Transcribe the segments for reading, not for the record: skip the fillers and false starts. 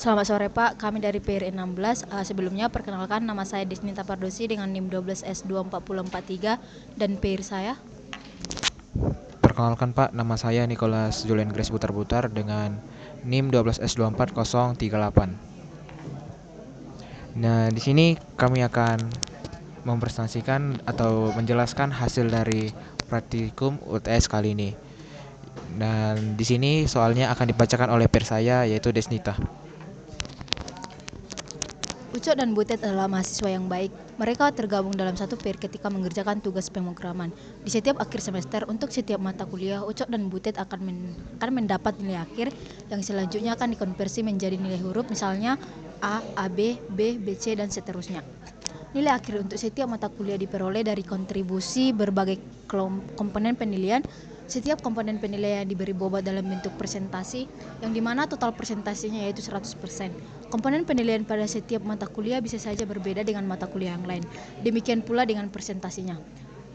Selamat sore Pak, kami dari PRI 16. Sebelumnya perkenalkan, nama saya Desnita Pardosi dengan NIM 12S24043 dan PRI saya. Perkenalkan Pak, nama saya Nicholas Julian Grace Butar-Butar dengan NIM 12S24038. Nah, di sini kami akan mempresentasikan atau menjelaskan hasil dari praktikum UTS kali ini. Dan di sini soalnya akan dibacakan oleh peer saya yaitu Desnita. Ucok dan Butet adalah mahasiswa yang baik. Mereka tergabung dalam satu PER ketika mengerjakan tugas pemrograman. Di setiap akhir semester, untuk setiap mata kuliah, Ucok dan Butet akan mendapat nilai akhir yang selanjutnya akan dikonversi menjadi nilai huruf, misalnya A, AB, B, BC, dan seterusnya. Nilai akhir untuk setiap mata kuliah diperoleh dari kontribusi berbagai komponen penilaian. Setiap komponen penilaian diberi bobot dalam bentuk presentasi, yang dimana total presentasinya yaitu 100%. Komponen penilaian pada setiap mata kuliah bisa saja berbeda dengan mata kuliah yang lain. Demikian pula dengan presentasinya.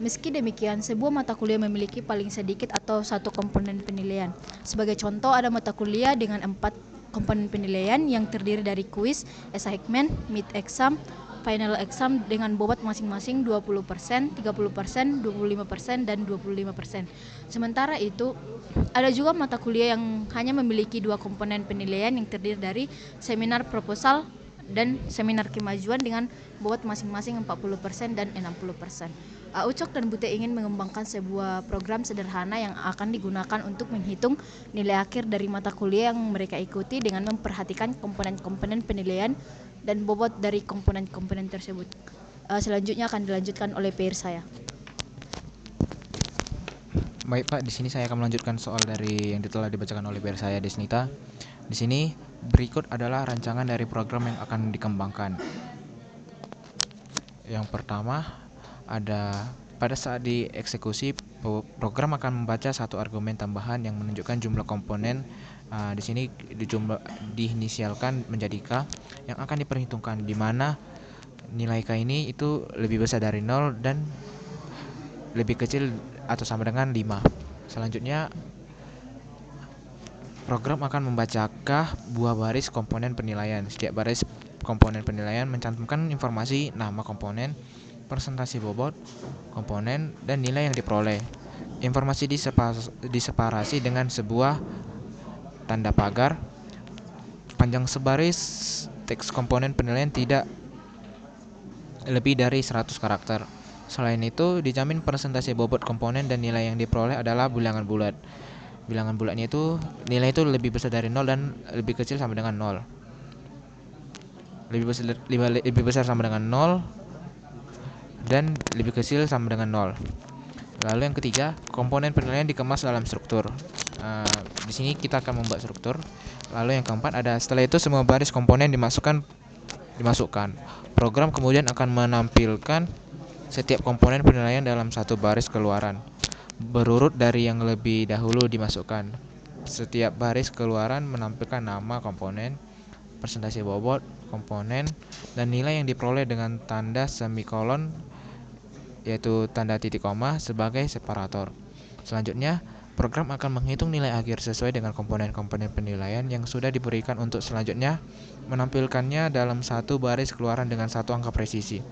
Meski demikian, sebuah mata kuliah memiliki paling sedikit atau satu komponen penilaian. Sebagai contoh, ada mata kuliah dengan 4 komponen penilaian yang terdiri dari kuis, assignment, mid exam, final exam dengan bobot masing-masing 20%, 30%, 25%, dan 25%. Sementara itu, ada juga mata kuliah yang hanya memiliki 2 komponen penilaian yang terdiri dari seminar proposal dan seminar kemajuan dengan bobot masing-masing 40% dan 60%. Ucok dan Bute ingin mengembangkan sebuah program sederhana yang akan digunakan untuk menghitung nilai akhir dari mata kuliah yang mereka ikuti dengan memperhatikan komponen-komponen penilaian dan bobot dari komponen-komponen tersebut. Selanjutnya akan dilanjutkan oleh peer saya. Baik Pak, di sini saya akan melanjutkan soal dari yang telah dibacakan oleh peer saya Desnita. Di sini berikut adalah rancangan dari program yang akan dikembangkan. Yang pertama, pada saat dieksekusi, program akan membaca satu argumen tambahan yang menunjukkan jumlah komponen. Di sini diinisialkan menjadi K yang akan diperhitungkan, di mana nilai K ini itu lebih besar dari 0 dan lebih kecil atau sama dengan 5. Selanjutnya, program akan membacakan buah baris komponen penilaian. Setiap baris komponen penilaian mencantumkan informasi nama komponen, presentasi bobot komponen, dan nilai yang diperoleh. Informasi diseparasi dengan sebuah tanda pagar. Panjang sebaris teks komponen penilaian tidak lebih dari 100 karakter. Selain itu, dijamin presentasi bobot komponen dan nilai yang diperoleh adalah bilangan bulat. Bilangan bulatnya itu nilai itu lebih besar dari 0 dan lebih kecil sama dengan 0. Lebih besar sama dengan 0 dan lebih kecil sama dengan 0. Lalu yang ketiga, komponen penilaian dikemas dalam struktur. Di sini kita akan membuat struktur. Lalu yang keempat ada, setelah itu semua baris komponen dimasukkan. Program kemudian akan menampilkan setiap komponen penilaian dalam satu baris keluaran, berurut dari yang lebih dahulu dimasukkan. Setiap baris keluaran menampilkan nama komponen, presentasi bobot komponen, dan nilai yang diperoleh dengan tanda semikolon, yaitu tanda titik koma, sebagai separator. Selanjutnya, program akan menghitung nilai akhir sesuai dengan komponen-komponen penilaian yang sudah diberikan untuk selanjutnya menampilkannya dalam satu baris keluaran dengan satu angka presisi.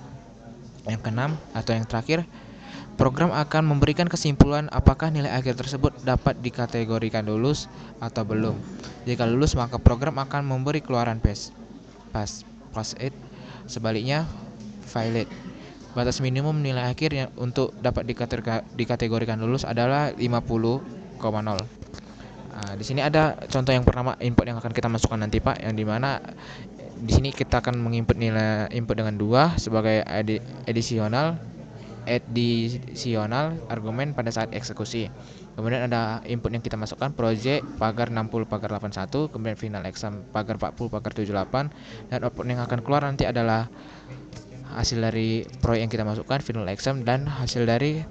Yang keenam atau yang terakhir, program akan memberikan kesimpulan apakah nilai akhir tersebut dapat dikategorikan lulus atau belum. Jika lulus, maka program akan memberi keluaran pass it. Sebaliknya, fail it. Batas minimum nilai akhir yang untuk dapat dikategorikan lulus adalah 50,0. Di sini ada contoh yang pertama, input yang akan kita masukkan nanti Pak, yang dimana di sini kita akan menginput nilai input dengan 2 sebagai additional argumen pada saat eksekusi. Kemudian ada input yang kita masukkan project pagar 60 pagar 81, kemudian final exam pagar 40 pagar 78, dan output yang akan keluar nanti adalah hasil dari proyek yang kita masukkan, final exam, dan hasil dari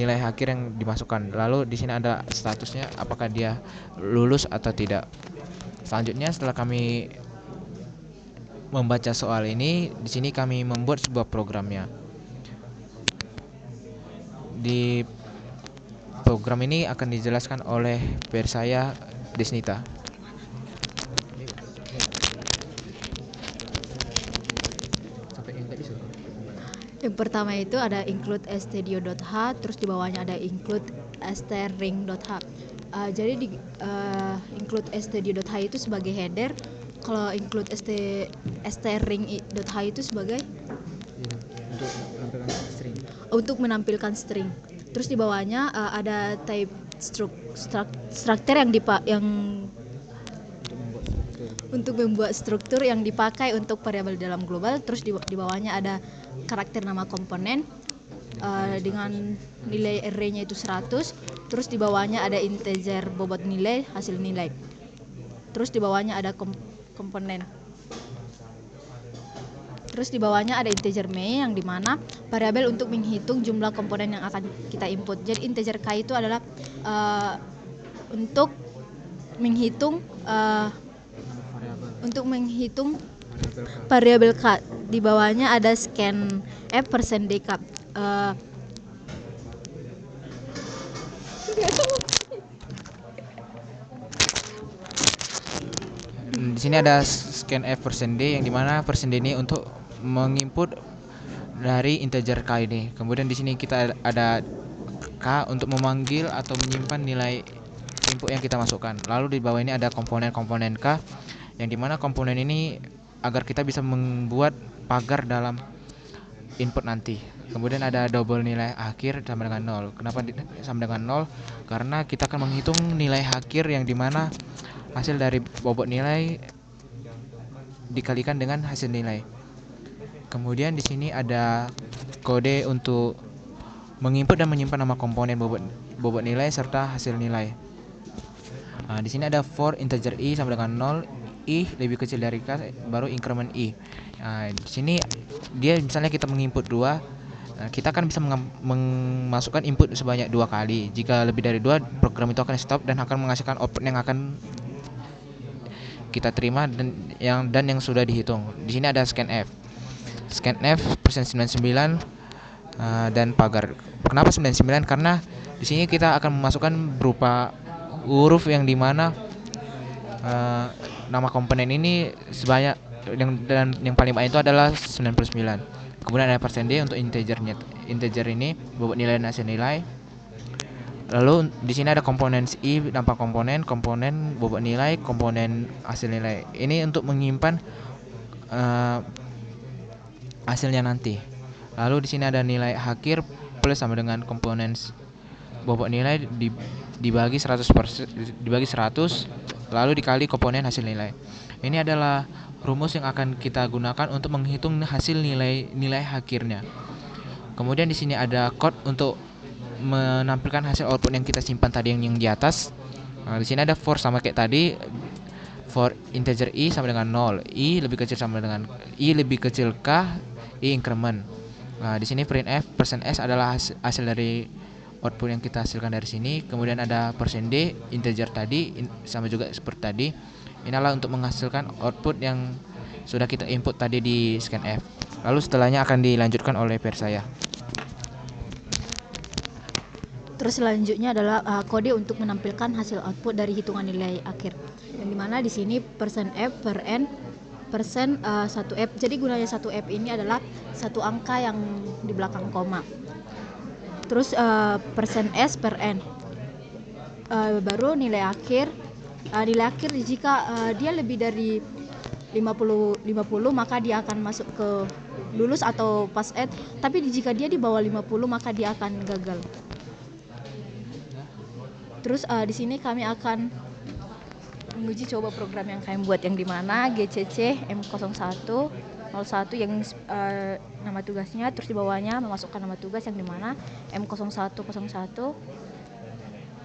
nilai akhir yang dimasukkan. Lalu di sini ada statusnya apakah dia lulus atau tidak. Selanjutnya, setelah kami membaca soal ini, di sini kami membuat sebuah programnya. Di program ini akan dijelaskan oleh peer saya Desnita. Yang pertama itu ada include stdio.h, terus di bawahnya ada include string.h. Jadi di include stdio.h itu sebagai header, kalau include string.h itu sebagai untuk menampilkan string. Terus di bawahnya ada type structure yang untuk membuat struktur yang dipakai untuk variabel dalam global. Terus di bawahnya ada karakter nama komponen dengan nilai array-nya itu 100. Terus di bawahnya ada integer bobot nilai, hasil nilai. Terus di bawahnya ada komponen. Terus di bawahnya ada integer main yang dimana variabel untuk menghitung jumlah komponen yang akan kita input. Jadi integer k itu adalah untuk menghitung variabel k. Di bawahnya ada scan f %dk. Di sini ada scanf %d yang dimana %d ini untuk menginput dari integer k ini. Kemudian di sini kita ada k untuk memanggil atau menyimpan nilai input yang kita masukkan. Lalu di bawah ini ada komponen-komponen k yang dimana komponen ini agar kita bisa membuat pagar dalam input nanti. Kemudian ada double nilai akhir sama dengan 0. Kenapa sama dengan 0? Karena kita akan menghitung nilai akhir yang dimana hasil dari bobot nilai dikalikan dengan hasil nilai. Kemudian di sini ada kode untuk menginput dan menyimpan nama komponen bobot nilai serta hasil nilai. Di sini ada for integer i sama dengan 0, i lebih kecil dari k, baru increment i. Di sini dia misalnya kita menginput 2, kita akan bisa memasukkan input sebanyak 2 kali. Jika lebih dari 2, program itu akan stop dan akan menghasilkan output yang akan kita terima dan yang sudah dihitung. Di sini ada scanf. Scanf %99 dan pagar. Kenapa 99? Karena di sini kita akan memasukkan berupa huruf yang dimana nama komponen ini sebanyak yang paling banyak itu adalah 99. Kemudian ada %d untuk integernya. Integer ini bobot nilai dan hasil nilai. Lalu di sini ada komponen i, dampak komponen bobot nilai, komponen hasil nilai. Ini untuk menyimpan hasilnya nanti. Lalu di sini ada nilai akhir plus sama dengan komponen bobot nilai dibagi 100%, lalu dikali komponen hasil nilai. Ini adalah rumus yang akan kita gunakan untuk menghitung hasil nilai akhirnya. Kemudian di sini ada code untuk menampilkan hasil output yang kita simpan tadi yang di atas. Di sini ada for sama kayak tadi, for integer i sama dengan 0, i lebih kecil k, i increment. Di sini printf %s adalah hasil dari output yang kita hasilkan dari sini. Kemudian ada %d integer tadi sama juga seperti tadi. Inilah untuk menghasilkan output yang sudah kita input tadi di scanf. Lalu setelahnya akan dilanjutkan oleh peer saya. Terus selanjutnya adalah kode untuk menampilkan hasil output dari hitungan nilai akhir. Yang dimana di sini %f per n persen 1f. Jadi gunanya 1f ini adalah satu angka yang di belakang koma. Terus %s per n. Baru nilai akhir. Nilai akhir jika dia lebih dari 50 maka dia akan masuk ke lulus atau pass ed. Tapi jika dia di bawah 50 maka dia akan gagal. Terus di sini kami akan menguji coba program yang kami buat yang dimana GCC M0101 yang nama tugasnya, terus di bawahnya memasukkan nama tugas yang dimana M0101.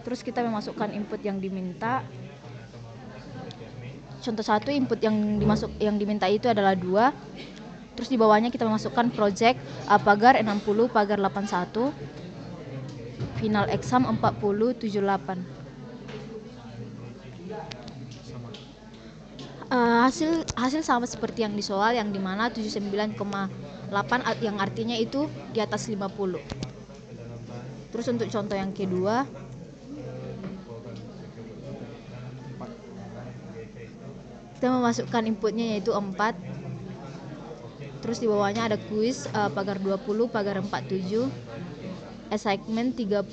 Terus kita memasukkan input yang diminta. Contoh 1 input yang diminta itu adalah 2. Terus di bawahnya kita memasukkan project pagar 60 pagar 81 final exam 4078. Hasil sama seperti yang di soal yang dimana 79,8 yang artinya itu di atas 50. Terus untuk contoh yang kedua, kita memasukkan inputnya yaitu 4. Terus di bawahnya ada kuis pagar 20, pagar 47, assignment 30,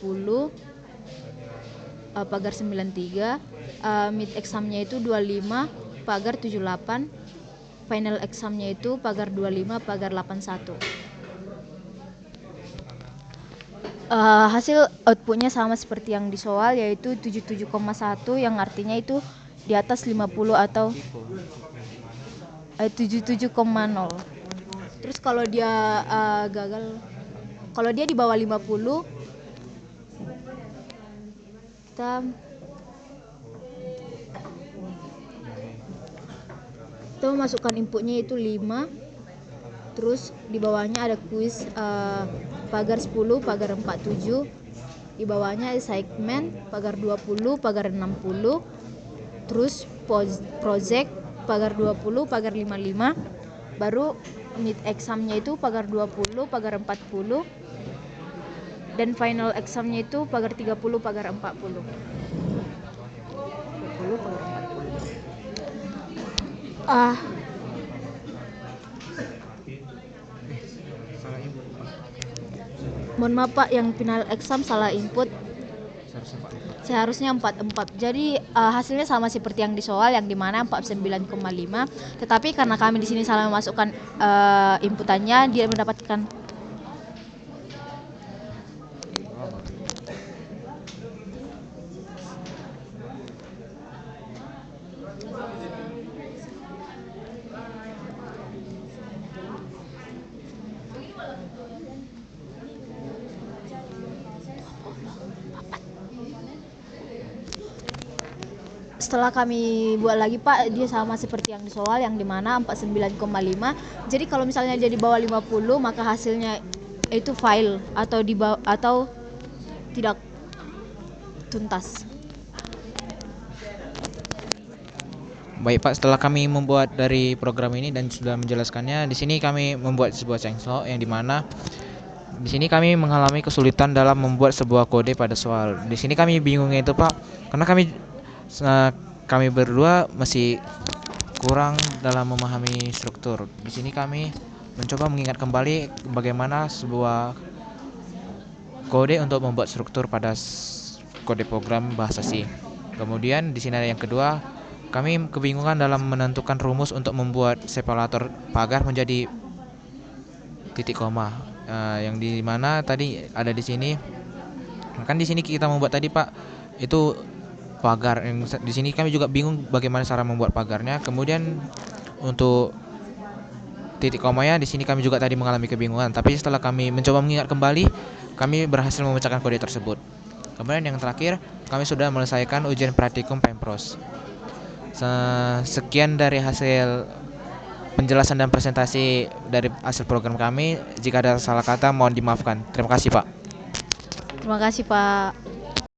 pagar 93, mid examnya itu 25, pagar 78, final examnya itu pagar 25, pagar 81. Hasil outputnya sama seperti yang di soal, yaitu 77,1, yang artinya itu di atas 50 atau 77,0. Terus kalau dia gagal, kalau dia di bawah 50, kita memasukkan inputnya itu 5. Terus di bawahnya ada kuis pagar 10, pagar 47. Di bawahnya assignment pagar 20, pagar 60. Terus project pagar 20, pagar 55. Baru mid examnya itu pagar 20, pagar 40. Dan final examnya itu pagar 30, pagar 40. 30, pagar 40. Mohon maaf Pak, yang final exam salah input. Seharusnya 44. Jadi hasilnya sama seperti yang di soal, yang dimana 49,5. Tetapi karena kami di sini salah memasukkan inputannya, dia mendapatkan setelah kami buat lagi Pak, dia sama seperti yang di soal, yang dimana 49,5. Jadi kalau misalnya jadi bawah 50, maka hasilnya itu fail atau atau tidak tuntas. Baik Pak, setelah kami membuat dari program ini dan sudah menjelaskannya, di sini kami membuat sebuah chainsaw yang dimana di sini kami mengalami kesulitan dalam membuat sebuah kode pada soal. Di sini kami bingungnya itu Pak, karena kami berdua masih kurang dalam memahami struktur. Di sini kami mencoba mengingat kembali bagaimana sebuah kode untuk membuat struktur pada kode program bahasa C. Kemudian di sini ada yang kedua, kami kebingungan dalam menentukan rumus untuk membuat separator pagar menjadi titik koma. Yang di mana tadi ada di sini. Kan di sini kita membuat tadi Pak, itu pagar. Yang di sini kami juga bingung bagaimana cara membuat pagarnya. Kemudian untuk titik komanya di sini kami juga tadi mengalami kebingungan. Tapi setelah kami mencoba mengingat kembali, kami berhasil memecahkan kode tersebut. Kemudian yang terakhir, kami sudah menyelesaikan ujian praktikum Pempros. Sekian dari hasil penjelasan dan presentasi dari hasil program kami. Jika ada salah kata mohon dimaafkan. Terima kasih Pak. Terima kasih Pak.